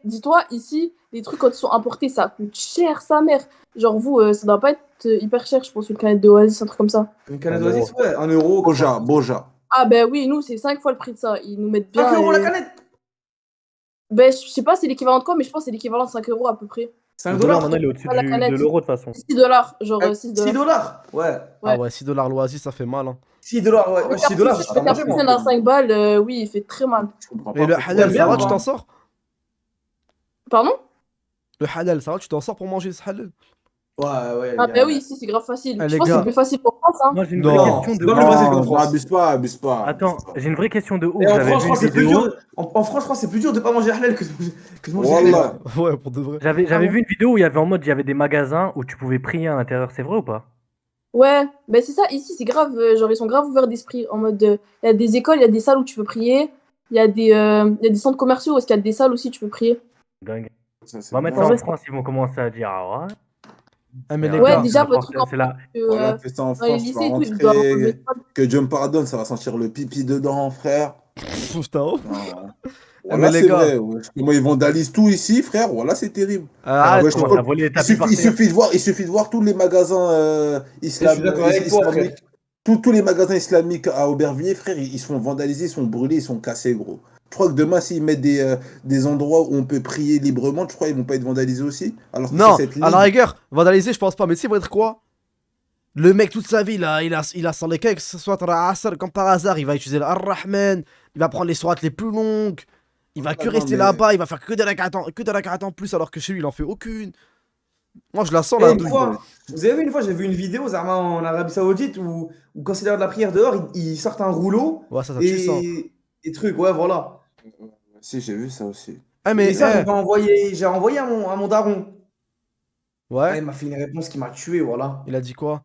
dis-toi, ici, les trucs quand ils sont importés, ça coûte cher, sa mère. Genre, vous, ça doit pas être hyper cher, je pense, une canette d'Oasis, un truc comme ça. Une canette Un d'Oasis, ouais, 1 euro. Boja, Boja. Ah, ben oui, nous, c'est 5 fois le prix de ça. Ils nous mettent bien. 5 euros la canette? Ben, je sais pas c'est l'équivalent de quoi, mais je pense que c'est l'équivalent de 5 euros à peu près. 5 Le dollar, dollars? maintenant, il est au-dessus Ah, la canette. de l'euro, de toute façon. 6 dollars, genre 6 6 dollars. dollars? Ouais. Ah ouais, 6 dollars l'oasis, ça fait mal. Hein. 6 dollars, ouais. Ouais, 6 dollars, Je j'ai fais pas ta mangé, moi. poutine à 5 balles, oui, il fait très mal. Je comprends Et le pas. halal, bien, ça va, moi. tu t'en sors? Pardon? Le halal, ça va, tu t'en sors pour manger ce halal? Ouais, ouais. Ah, bien. ben oui, ici, c'est grave facile. Ah, Je les pense que gars. c'est plus facile pour France, hein. Moi, j'ai une Non. vraie question de C'est comme le ouf. Brésil qu'en Non, France. abuse pas, abuse pas. Attends, j'ai une vraie question de ouf. Et en J'avais France, je vu crois une que c'est plus vidéo. dur. En France, je crois que c'est plus dur de pas manger halal que de manger halal. Wallah. Ouais, pour de vrai. J'avais vu une vidéo où il y avait en mode, il y avait des magasins où tu pouvais prier à l'intérieur, c'est vrai ou pas? Ouais, ben c'est ça, ici, c'est grave, genre, ils sont grave ouverts d'esprit. En mode, il y a des écoles, il y a des salles où tu peux prier. Il y a des centres commerciaux où il y a des salles aussi où tu peux prier. Dingue. Ça, c'est Bah, bon. maintenant Ouais, en France, ils vont commencer à dire, ah ouais. Ah, mais les Ouais, gars, déjà, la votre porte, truc en c'est là. Voilà, fais ça en dans les France, tu vas lycées et tout, ils doivent enlever rentrer. ça. Que Dieu me pardonne, ça va sentir le pipi dedans, frère. putain, oh. Non. mais Voilà, les c'est gars. vrai. Ouais. Comment ils vandalisent tout ici, frère. Voilà, c'est terrible. Arrête, ouais, je Comment crois- t'as volé les Il tapis suffit, par il terre? suffit de voir tous les magasins Je suis d'accord avec toi, frère. islamiques. tous les magasins islamiques à Aubervilliers, frère, ils sont vandalisés, ils sont brûlés, ils sont cassés, gros. Je crois que demain, s'ils mettent des endroits où on peut prier librement, je crois qu'ils vont pas être vandalisés aussi. Alors que Non, c'est cette à la ligne. rigueur, vandaliser, je pense pas. Mais tu sais, va être quoi? Le mec, toute sa vie, là, il a sans les cakes, ce soit Asr, comme par hasard, il va utiliser le Ar-Rahman, il va prendre les sourates les plus longues, il va que Non, rester mais- là-bas, il va faire que des rak'at en plus, alors que chez lui, il en fait aucune. Moi, je la sens, Et la une douille. fois, vous avez vu une fois, j'ai vu une vidéo Zama, en Arabie Saoudite où quand c'est l'heure de la prière dehors, ils sortent un rouleau Ouais, ça tue ça. et trucs, ouais, voilà. Si, j'ai vu ça aussi. Eh, mais, Et ça, eh, j'ai envoyé à mon daron. Ah, ouais, il m'a fait une réponse qui m'a tué, voilà. il a dit quoi?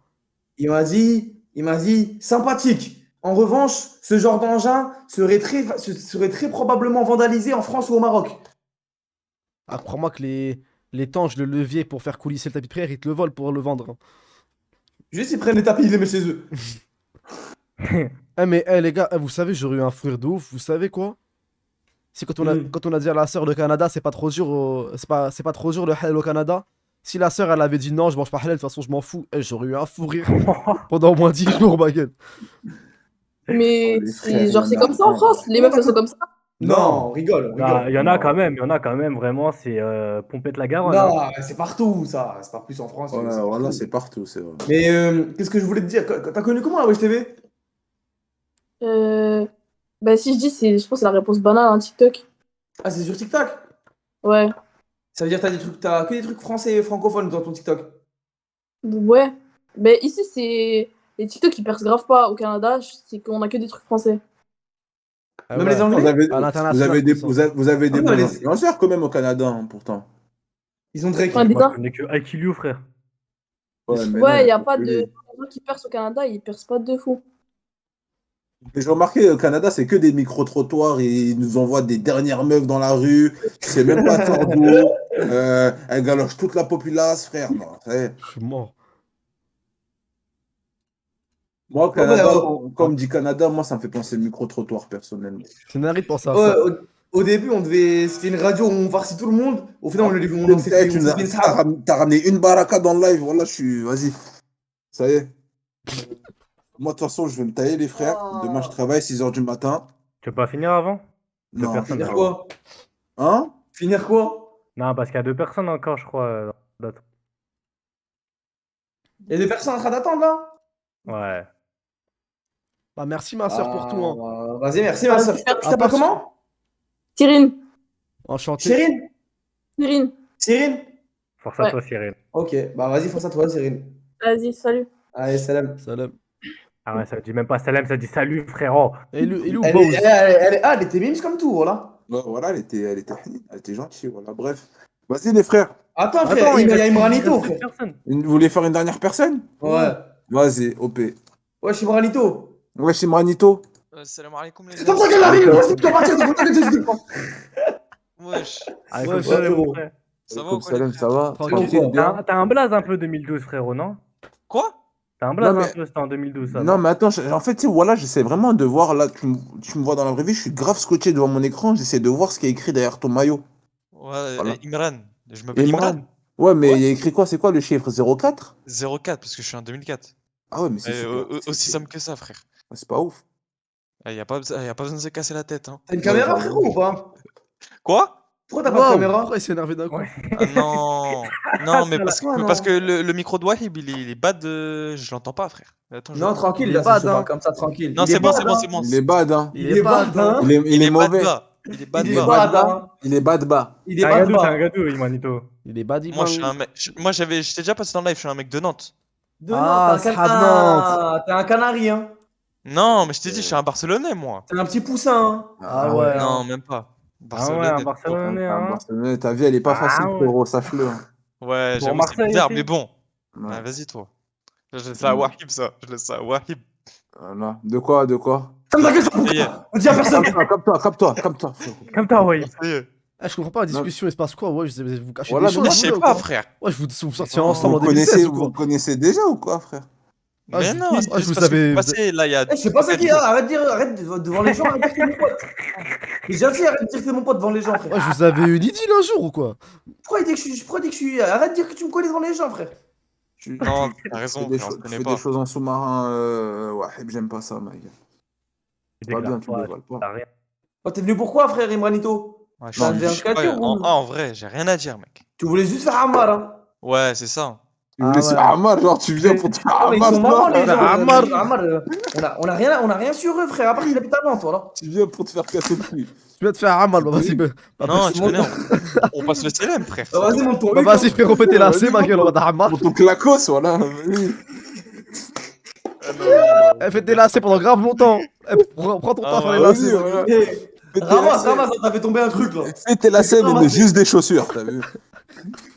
Il m'a dit, sympathique. En revanche, ce genre d'engin serait très probablement vandalisé en France ou au Maroc. Ah, crois-moi que les tanges, le levier pour faire coulisser le tapis de prière, ils te le volent pour le vendre. Hein. Juste, ils prennent les tapis, ils les mettent chez eux. Eh, mais, eh, les gars, eh, vous savez, j'aurais eu un fou rire de ouf, vous savez quoi? C'est quand on a dit à la sœur le Canada, c'est pas trop dur, c'est pas trop dur le halal au Canada. Si la sœur elle avait dit non, je mange pas halal, de toute façon je m'en fous, eh, j'aurais eu un fou rire pendant au moins 10 jours, ma gueule. Mais Oh, les frères, genre, il y c'est en a comme ça en un. France. Les meufs, elles sont comme ça. Non, on rigole, on Bah, rigole. il y en a Non. quand même, il y en a quand même, vraiment, c'est Pompette la Garonne. Hein. Non, c'est partout, ça. C'est pas plus en France. Ouais, c'est voilà, partout. c'est partout, c'est vrai. Mais qu'est-ce que je voulais te dire? T'as connu comment la Wesh TV? Bah, si je dis, je pense que c'est la réponse banale, hein, TikTok. Ah, c'est sur TikTok? Ouais. Ça veut dire que t'as que des trucs français et francophones dans ton TikTok. Ouais. Mais ici, c'est. Les TikTok, ils percent grave pas au Canada, c'est qu'on a que des trucs français. Ah Même ouais. les Anglais? Vous avez, À vous l'international, avez des, tout ça. vous avez des Ah, non, bons les- influenceurs quand même au Canada, hein, pourtant. Ils ont Drake. Ouais, Moi, déjà. je connais que Aikiliu, frère. Ouais, mais non, Ouais, il y a faut pas que de. les- Les gens qui percent au Canada, ils percent pas de fou. Mais j'ai remarqué, au Canada, c'est que des micro-trottoirs et ils nous envoient des dernières meufs dans la rue. Tu sais même pas sort d'où. Elles galochent toute la populace, frère. Non, Je suis mort. moi, au Ouais, Canada, ouais. quand on me dit Canada, moi, ça me fait penser micro-trottoir, personnellement. C'est narré de penser à Ouais, ça. au début, c'était une radio où on farcit tout le monde. Au final, on s'est Eh, fait, tu on nous s'est as- fait une T'as salle. t'as ramené une baraka dans le live. Voilà, Vas-y. Ça y est. Moi, de toute façon, je vais me tailler, les frères. Demain, je travaille 6h du matin. Tu veux pas finir avant? Deux Non, personnes. Finir frère. quoi? Hein? Finir quoi? Non, parce qu'il y a 2 personnes encore, je crois. D'autres. Il y a des personnes en train d'attendre là? Ouais. Bah, merci, ma soeur, pour tout. Hein. Vas-y, merci ma soeur. Tu À t'appelles part- comment? Cyrine. Enchanté. Chérine? Cyrine. Cyrine? Force à Ouais. toi, Cyril. Ok, bah vas-y, force à toi, Cyrine. Vas-y, salut. Allez, salam. Salam. Ah ouais, ça dit même pas salam, ça dit salut, frérot. Et lui, ou Elle, Bose? elle était mimes comme tout, voilà. Ouais, voilà, elle était gentille. Voilà. Bref. Vas-y, les frères. Attends, frère, il y a Imranito, frère. Personne. Vous voulez faire une dernière personne? Ouais. Vas-y, OP. Ouais, Imranito. Ouais, chez Manito. Salam alaikum les C'est comme gars. ça qu'elle arrive, c'est tu dois partir de Wesh, Ah, Ouais, écoute, ouais, frérot. mon frère. ça va ou quoi les Salam, frères? ça va? Tranquille. T'as un blaze un peu 2012, frérot, non? Quoi? T'as un blaze Non, un mais- peu, c'était en 2012, ça. Non, mais attends, en fait, tu sais, voilà, j'essaie vraiment de voir, là, tu me vois dans la vraie vie, je suis grave scotché devant mon écran, j'essaie de voir ce qui est écrit derrière ton maillot. Ouais, Voilà. Imran. Je m'appelle Imran. Imran. Ouais, mais Ouais. il y a écrit quoi? C'est quoi le chiffre? 04? 04 parce que je suis en 2004. Ah ouais, mais c'est Aussi simple que ça, frère. c'est pas ouf. Y a pas besoin de se casser la tête, hein. T'as une caméra, frérot, ou pas? Quoi? Pourquoi t'as pas de Wow, caméra? pourquoi il s'est énervé d'un coup? Ouais. Ah non. Non, mais Ça, parce là. que, Ouais, parce non. que le micro de Wahib, il est bad. Je l'entends pas, frère. Attends, je Non, vois. tranquille, Il est là, bad, je parle hein. comme ça, tranquille. Non, Il est c'est bon, bad, c'est bon, hein. c'est bon. Il est bad, hein. Il est bad, hein. Il est bad mauvais. bas. Il est bad Il est bas. bad, bas. hein. Il est bad bas. Il C'est est un bad, gadou, c'est un bas. gadou, Imanito. Il est bad, Moi, je suis un mec. J'étais déjà passé dans le live. Je suis un mec de Nantes. De Ah, Nantes, t'es un Sahab cana- t'es un canari, hein. Non, mais je t'ai dit, je suis un Barcelonais, moi. T'es un petit poussin, hein. Ah ouais. Non, même pas. Ah ouais, un Barcelonais, hein. Barcelone, ta vie, elle est pas Ah facile, ouais. frérot, sache-le. Ouais, Pour j'avoue, c'est Marseille bizarre, aussi. mais bon. Ouais. Ah, vas-y, toi. Je laisse ça à Wahib, ça. Je laisse ça à Wahib. Voilà. De quoi? Comme ta gueule, ça Ça y est. on dit à personne. Capte-toi, frérot. Comme toi, oui. Ça y est. Ah, je comprends pas, la discussion, il se passe quoi? Ouais, vous cachez Voilà, des mais choses. Je sais vous, pas, ou quoi? frère. Ouais, vous sortiez Non. ensemble en Vous 2016 ou vous quoi? connaissez déjà ou quoi, frère? Ah, Mais je- non, ah, c'est je juste vous parce que avais- c'est passé, là, il y a. Eh, je sais pas ça qui est, arrête devant les gens, arrête de dire que t'es mon pote. J'ai déjà dit, arrête de dire que t'es mon pote devant les gens, frère. Ouais, je vous avais une idylle un jour ou quoi? Pourquoi il dit que je suis. Arrête de dire que tu me connais devant les gens, frère. Non, t'as Tu fais raison, des, frère, on se tu connaît fais pas. des choses en sous-marin. Ouais, j'aime pas ça, mec. Tu Pas bien, déclares tu pas, dévoiles pas. t'as rien. Oh, t'es venu pourquoi, frère Imranito? Ouais, T'as Non, un je sais pas, cature ou... en vrai, j'ai rien à dire, mec. Tu voulais juste faire Ammar, hein? Ouais, c'est ça. tu voulais se faire ouais. Ammar, genre tu viens pour te faire Non, mais ils Ammar, sont marrants, non? les gens. Ammar. Ammar, on a rien sur eux, frère, à part qu'ils habitent à Nantes, voilà. Tu viens pour te faire casser le cul. Tu vas te faire un mal, bah vas-y, Non, tu Monte- connais, on passe le CLM, frère. Ah, vas-y, monte ton bah huc, vas-y, hein. frérot, péter la C, Vas-y, ma gueule, on va t'arramer. Pour ton clacos, voilà. Vas-y. Ah non, non, Elle fait des lacets pendant grave longtemps. Prends ton temps à Ah faire les ouais, lacets, Vas-y, ma voilà. gueule. Eh, Fais tes ramasse, lacets. ramasse, t'as fait tomber un truc, là. Fais tes lacets, mais mets juste des chaussures, t'as vu?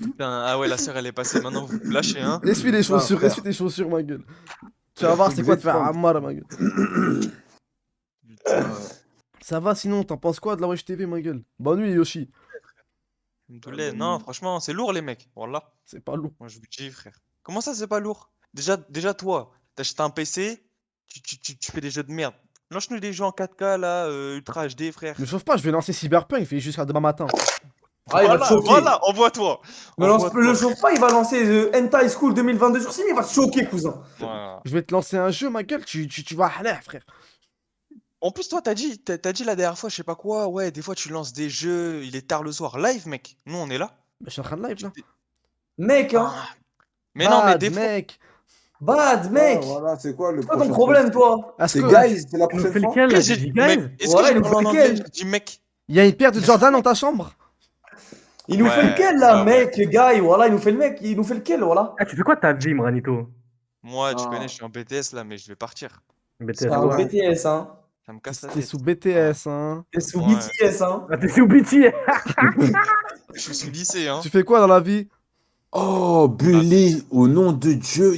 putain, ah ouais, la sœur, elle est passée, maintenant vous vous lâchez, hein. Essuie les Ah, chaussures, frère. essuie tes chaussures, ma gueule. Tu vas voir c'est quoi de faire un mal, ma gueule. Putain, Ça va sinon, t'en penses quoi de la Wesh TV, ma gueule? Bonne nuit, Yoshi. Mdoulé, non, franchement, c'est lourd, les mecs. Voilà. C'est pas lourd. Moi, je vous dis, frère. Comment ça, c'est pas lourd? Déjà toi, t'achètes un PC, tu fais des jeux de merde. Lance-nous des jeux en 4K, là, Ultra HD, frère. Ne chauffe pas, je vais lancer Cyberpunk, il fait jusqu'à demain matin. Ah, il va te choquer. Voilà, envoie-toi. Le chauffe pas, il va lancer Hentai School 2022 sur Steam, il va te choquer, cousin. Voilà. Je vais te lancer un jeu, ma gueule, tu vas aller, frère. En plus, toi, t'as dit la dernière fois, je sais pas quoi, ouais, des fois tu lances des jeux, il est tard le soir. Live, mec. Nous, on est là. Bah, je suis en train de live, là. Mec, hein. Ah. Mais non, mais Bad, des fois. mec. Bad, mec. Ah, voilà, c'est quoi le C'est quoi ton prochain problème, truc? toi? Est-ce C'est que guys, c'est la Il nous prochaine fait fois? lequel, là? Qu'est-ce que J'ai j'ai dit, mec, guys? est-ce Voilà, que il je nous parle en fait anglais? lequel? Je dis mec. il y a une paire de Jordan dans ta chambre? Il nous fait Ouais, lequel, là, ouais, mec, le gars? Voilà, il nous fait le mec, il nous fait lequel, voilà. Ah, tu fais quoi de ta vie, Mranito? Moi, tu Ah. connais, je suis en BTS là, mais je vais partir. BTS, C'est un ouais. BTS, hein. Ça me casse la T'es tête. sous BTS, hein. C'est sous Ouais. BTS, hein. Ah, t'es sous BT. Je suis sous lycée, hein. Tu fais quoi dans la vie? Oh, Bully, au nom de Dieu,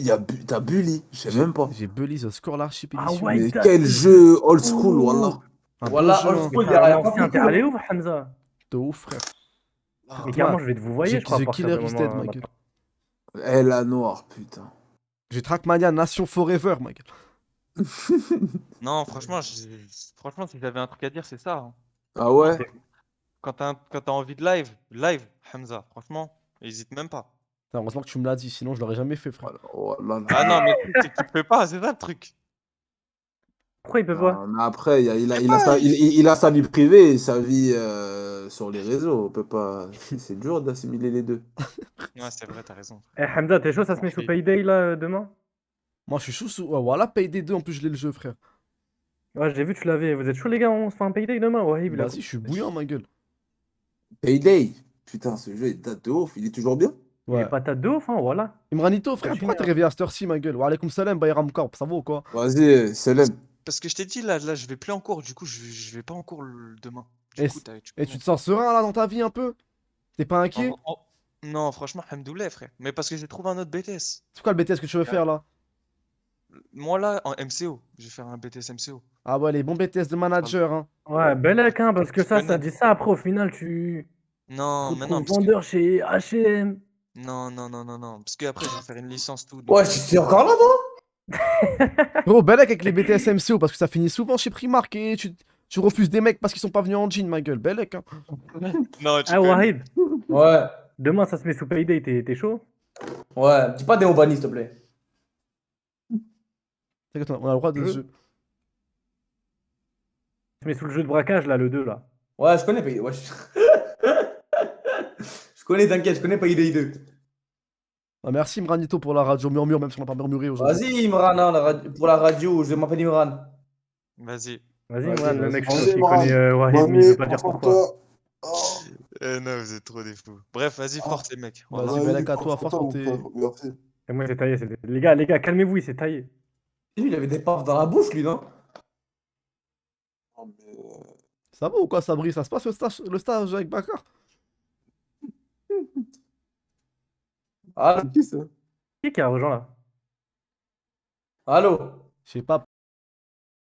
t'as Bully, je sais même pas. J'ai Bully The Scholarship Ah Edition. ouais. Mais t'as- quel jeu old school, Ouh. wallah. Un beau Voilà, jeu, old hein. school, T'es y a un pas ancien, plus t'es cool. allé où, Hamza? De ouf, frère. Mais carrément, je vais te vous voyer, J'ai je crois, à The partir Killer de is moment, dead, ma là. gueule. Eh, la noire, putain. J'ai Trackmania Nation Forever, ma gueule. Non, franchement, franchement, si j'avais un truc à dire, c'est ça, hein. Ah ouais? Quand t'as envie de live, Hamza, franchement, hésite même pas. Putain, heureusement que tu me l'as dit, sinon je l'aurais jamais fait, frère. Oh là là. Ah non, mais le truc, c'est que tu le fais pas, c'est ça le truc. Pourquoi il peut pas? Non, mais après, il a sa vie privée et sa vie sur les réseaux. On peut pas. C'est dur d'assimiler les deux. Ouais, c'est vrai, t'as raison. Eh, Hamza, t'es chaud, ça se met sous Payday, là, demain? Moi, je suis chaud sous. Ouais, voilà, Payday 2, en plus, je l'ai le jeu, frère. Ouais, j'ai vu, tu l'avais. Vous êtes chaud, les gars, on se fait un Payday demain? Ouais, il a... Vas-y, je suis bouillant, ma gueule. Payday. Putain, ce jeu, il date de ouf. Il est toujours bien. Il Ouais. est patate de ouf, hein, voilà. Imranito, frère, pourquoi t'es réveillé à cette heure-ci, ma gueule? Wa alaikum salam, Bayram Corp, ça va ou quoi? Vas-y, Selem. Parce que je t'ai dit, là, je vais plus en cours, du coup, je vais pas en cours demain. Et Du coup, Et connais. tu te sens serein, là, dans ta vie, un peu? T'es pas inquiet? Non, franchement, Hamdoullah, frère. Mais parce que j'ai trouvé un autre BTS. C'est quoi le BTS que tu veux faire, là? Moi, là, en MCO, je vais faire un BTS MCO. Ah ouais, les bons BTS de manager, hein. Ouais, belek, hein, parce que Tu ça connais. dit ça, après, au final, tu... Non, te mais non, retrouves parce que... vendeur chez H&M. Non. Parce que après, je vais faire une licence, tout. donc, Ouais, tu es encore là, toi? Gros, Belek avec les BTS MCO, parce que ça finit souvent chez Primark et tu refuses des mecs parce qu'ils sont pas venus en jean, ma gueule. Belek, hein. Non, tu Ah, connais. Wahid, Ouais. demain, ça se met sous Payday, t'es chaud? Ouais, dis pas des Obani, s'il te plaît. T'inquiète, on a le droit de ce jeu. Ça se met sous le jeu de braquage, là, le 2, là. Ouais, je connais Payday. Ouais, je connais, t'inquiète, je connais Payday 2. Ah, merci Mranito pour la radio murmure, même si on n'a pas murmuré aujourd'hui. Vas-y, Imran, hein, pour la radio, je m'appelle Imran. Vas-y. Vas-y, Vas-y, Imran, le vas-y. mec, je Vas-y, pense qu'il Imran. connaît Wahid, mais il veut pas dire pourquoi. Non, vous êtes trop des fous. Bref, vas-y, force les mecs. Vas-y, Voilà. Belek à toi, force pour tes. Merci. Et moi, c'est taillé, les gars, calmez-vous, il s'est taillé. Lui, il avait des paf dans la bouche, lui, non? Non, mais, Ça va ou quoi, Sabri? Ça se passe le stage avec Bakar? Allô? c'est qui ça? Qui a rejoint, là? Allô? Je sais pas,